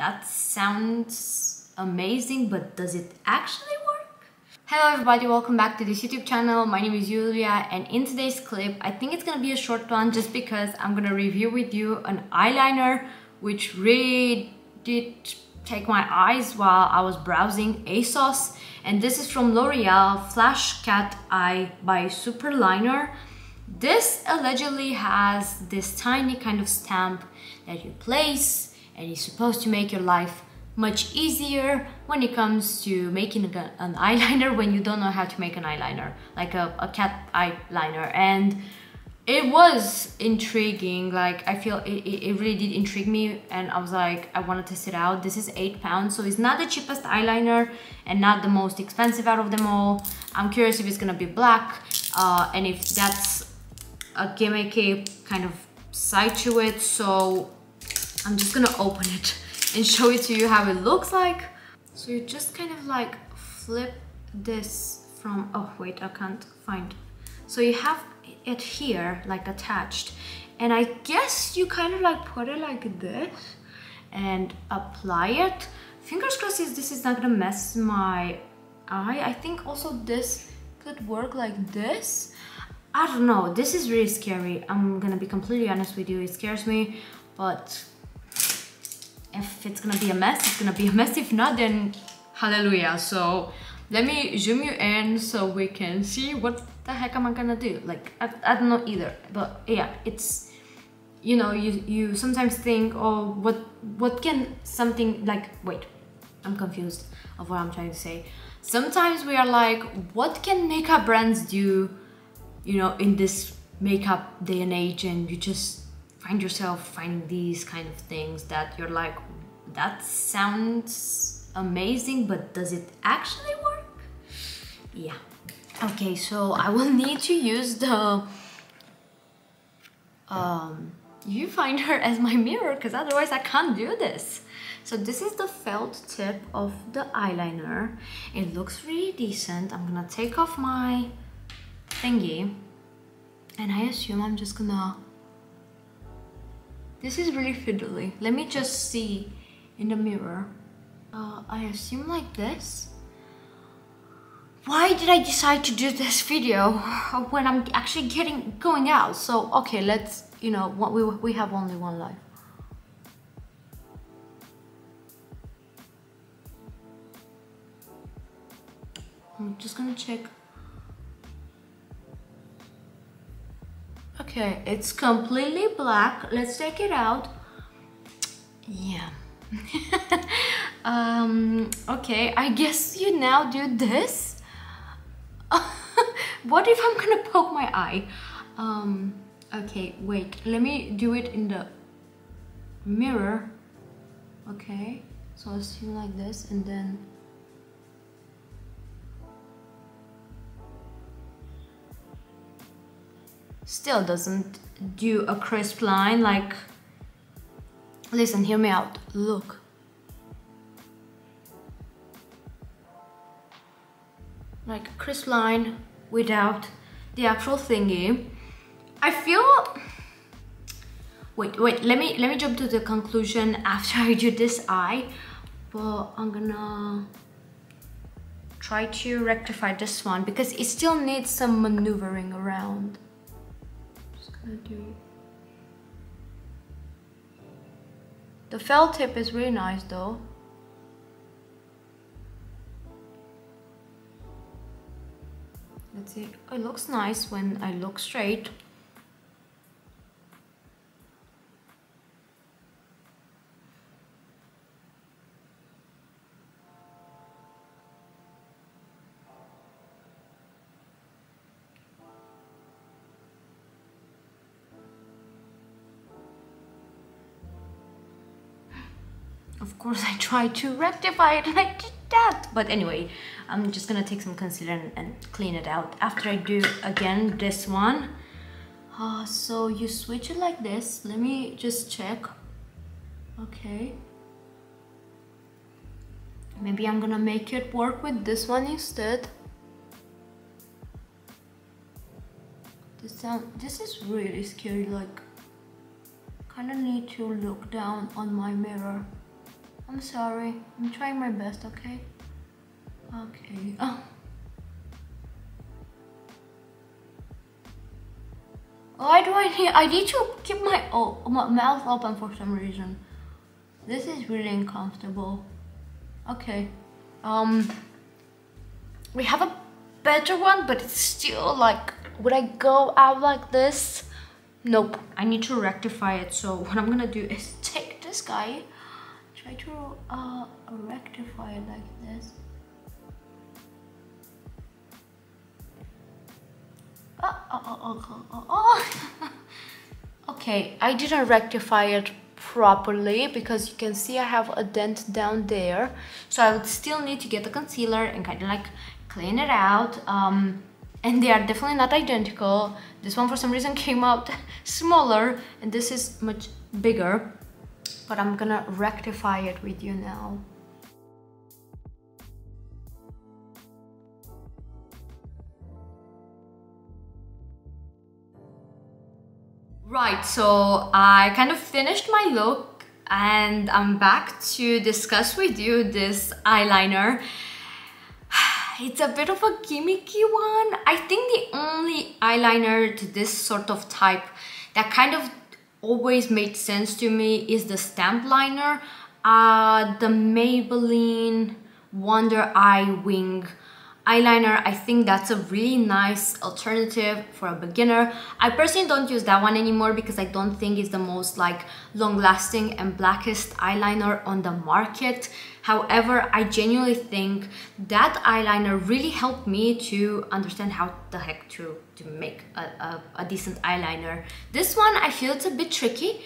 that sounds amazing, but does it actually work? Hello everybody, welcome back to this YouTube channel. My name is Julia, and in today's clip, I think it's gonna be a short one just because I'm gonna review with you an eyeliner which really did take my eyes while I was browsing ASOS. And this is from L'Oreal Flash Cat Eye by Superliner. This allegedly has this tiny kind of stamp that you place, and it's supposed to make your life much easier when it comes to making an eyeliner when you don't know how to make an eyeliner, like a cat eyeliner. And it was intriguing. Like, I feel it really did intrigue me, and I was like, I want to test it out. This is £8, so it's not the cheapest eyeliner and not the most expensive out of them all. I'm curious if it's gonna be black, and if that's a gimmicky kind of side to it. So I'm just gonna open it and show it to you how it looks like. So you just kind of like flip this from, oh wait, I can't find. So you have it here like attached, and I guess you kind of like put it like this and apply it. Fingers crossed this is not gonna mess my eye. I think also this could work like this. I don't know, this is really scary. I'm gonna be completely honest with you, it scares me, but if it's gonna be a mess, it's gonna be a mess. If not, then hallelujah. So let me zoom you in so we can see what the heck am I gonna do. Like, I don't know either, but yeah, it's, you know, you sometimes think, oh, what can something like, wait, I'm confused of what I'm trying to say. Sometimes we are like, what can makeup brands do, you know, in this makeup day and age, and you just find yourself finding these kind of things that you're like, that sounds amazing, but does it actually work? Yeah. Okay, so I will need to use the viewfinder as my mirror, because otherwise I can't do this. So this is the felt tip of the eyeliner. It looks really decent. I'm gonna take off my thingy, and I assume I'm just gonna, this is really fiddly. Let me just see in the mirror. I assume like this. Why did I decide to do this video when I'm actually going out? So okay, let's, you know, we have only one life. I'm just gonna check. Okay, it's completely black. Let's take it out. Yeah. Okay, I guess you now do this. What if I'm gonna poke my eye? Okay, wait, let me do it in the mirror. Okay, so I'll see like this, and then still doesn't do a crisp line. Like, listen, hear me out, look. Like a crisp line without the actual thingy. I feel, wait, let me jump to the conclusion after I do this eye, but I'm gonna try to rectify this one because it still needs some maneuvering around. The felt tip is really nice though. Let's see. Oh, it looks nice when I look straight. Of course, I tried to rectify it and I did that. But anyway, I'm just gonna take some concealer and clean it out after I do again this one. So you switch it like this. Let me just check. Okay. Maybe I'm gonna make it work with this one instead. This is really scary. Like, kind of need to look down on my mirror. I'm sorry. I'm trying my best, okay? Okay. Oh. Why do I need to keep my mouth open for some reason. This is really uncomfortable. Okay. We have a better one, but it's still like, would I go out like this? Nope, I need to rectify it. So what I'm gonna do is take this guy, try to rectify it like this. Okay, I didn't rectify it properly because you can see I have a dent down there. So I would still need to get the concealer and kind of like clean it out. And they are definitely not identical. This one for some reason came out smaller and this is much bigger. But I'm gonna rectify it with you now. Right, so I kind of finished my look and I'm back to discuss with you this eyeliner. It's a bit of a gimmicky one. I think the only eyeliner to this sort of type that kind of always made sense to me is the stamp liner, the Maybelline Wonder Eye Wing eyeliner. I think that's a really nice alternative for a beginner. I personally don't use that one anymore because I don't think it's the most like long-lasting and blackest eyeliner on the market. However, I genuinely think that eyeliner really helped me to understand how the heck to make a decent eyeliner. This one, I feel it's a bit tricky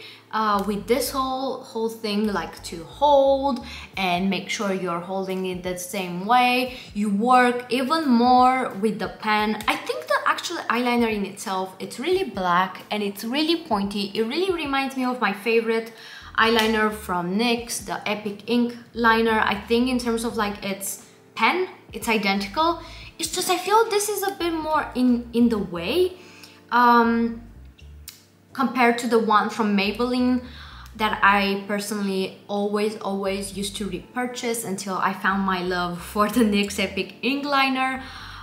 with this whole thing, like to hold and make sure you're holding it the same way. You work even more with the pen. I think the actual eyeliner in itself, it's really black and it's really pointy. It really reminds me of my favorite eyeliner from NYX, the Epic Ink liner. I think in terms of like its pen, it's identical. It's just I feel this is a bit more in the way compared to the one from Maybelline that I personally always used to repurchase until I found my love for the NYX Epic Ink liner.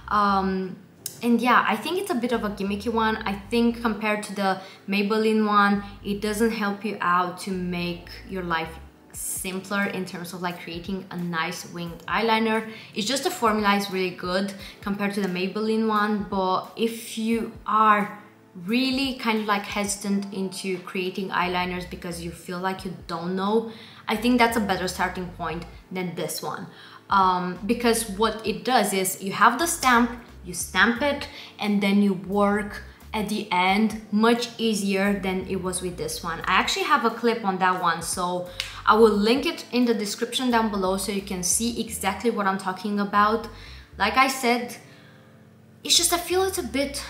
And yeah, I think it's a bit of a gimmicky one. I think compared to the Maybelline one, it doesn't help you out to make your life simpler in terms of like creating a nice winged eyeliner. It's just the formula is really good compared to the Maybelline one, but if you are really kind of like hesitant into creating eyeliners because you feel like you don't know, I think that's a better starting point than this one. Because what it does is you have the stamp, you stamp it, and then you work at the end much easier than it was with this one. I actually have a clip on that one, so I will link it in the description down below so you can see exactly what I'm talking about. Like I said, it's just I feel it's a bit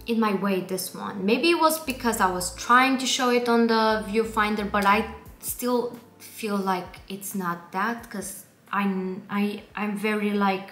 in my way, this one. Maybe it was because I was trying to show it on the viewfinder, but I still feel like it's not that, because I'm very like,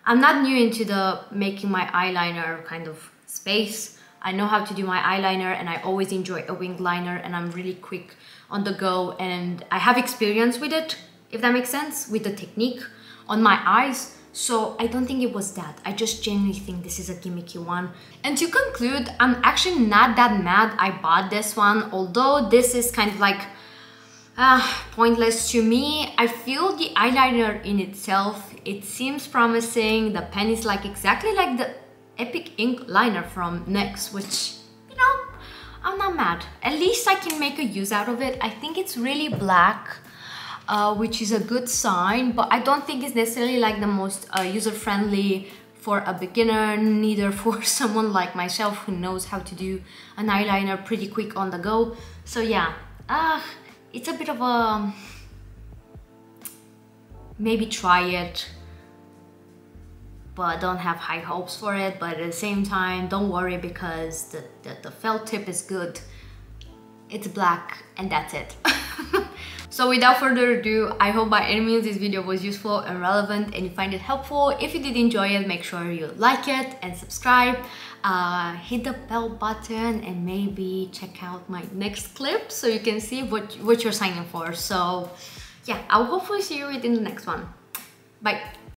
I'm not new into the making my eyeliner kind of space. I know how to do my eyeliner and I always enjoy a winged liner, and I'm really quick on the go and I have experience with it, if that makes sense, with the technique on my eyes. So I don't think it was that. I just genuinely think this is a gimmicky one. And to conclude, I'm actually not that mad I bought this one, although this is kind of like pointless to me. I feel the eyeliner in itself, it seems promising. The pen is like exactly like the Epic Ink liner from NYX, which, you know, I'm not mad. At least I can make a use out of it. I think it's really black, which is a good sign, but I don't think it's necessarily like the most user-friendly for a beginner, neither for someone like myself who knows how to do an eyeliner pretty quick on the go. So yeah, it's a bit of a maybe try it, but don't have high hopes for it. But at the same time, don't worry, because the felt tip is good. It's black and that's it. So without further ado, I hope by any means this video was useful and relevant and you find it helpful. If you did enjoy it, make sure you like it and subscribe. Hit the bell button and maybe check out my next clip so you can see what you're signing for. So yeah, I'll hopefully see you in the next one. Bye.